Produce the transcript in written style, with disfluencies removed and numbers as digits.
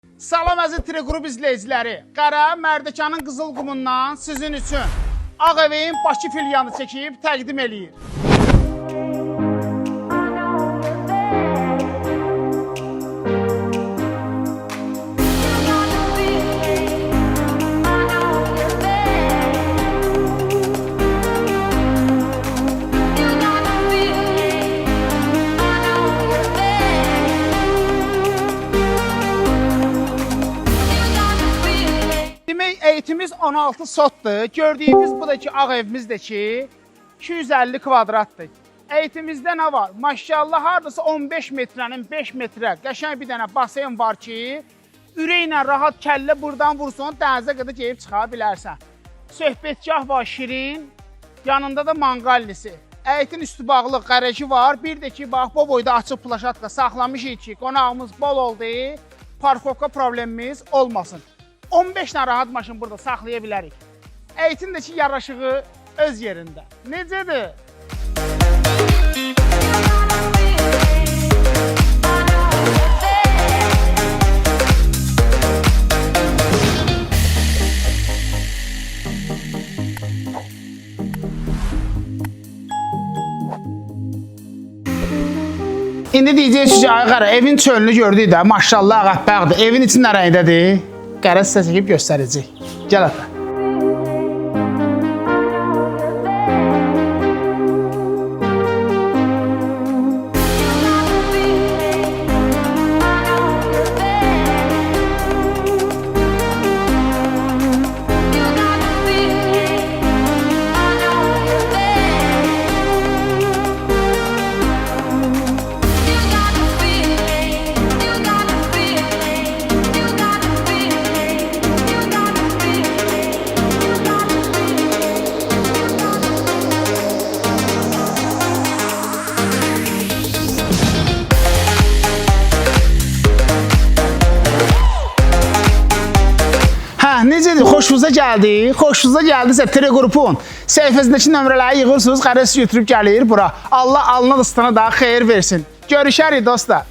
Salam əziz Teleqrup izləyiciləri. Qara Mərdəkanın Qızılqumundan sizin üçün Ağevin Bakı filialını çəkib təqdim eləyir. Demək, eğitimiz 16 sotdur. Gördüyünüz bu da ki, ağ evimizdir ki, 250 kvadratdır. Eğitimizdə nə var? Maşallah, hardasa 15 metrənin 5 metrə qəşəng bir dənə basen var ki, ürəklə rahat kəllə buradan vursun, dənizə qədər gəlib çıxa bilərsən. Söhbətgah var şirin, yanında da manqallisi. Eğitin üstü bağlı qarajı var. Bir də ki, bax, bu boyda açıq plaşatka saxlamışıq ki, qonağımız bol oldu, parkovka problemimiz olmasın. 15 dənə rahat maşın burada saxlaya bilərik. Eğitin də ki, yaraşığı öz yerində. Necədir? İndi deyəcəksiniz ki, ay qara, evin çölünü gördük də, maşallah ağappaqdır. Evin için nə rəngdədir? Qara sizə çəkib göstərəcək. Gəl ata. Necədir? Xoşunuza gəldi? Xoşunuza gəldisə Teleqrupun səhifəsindəki nömrələri yığırsınız, qarası götürüb gəlir bura. Allah alına da stana daha xeyir versin. Görüşərik dostlar.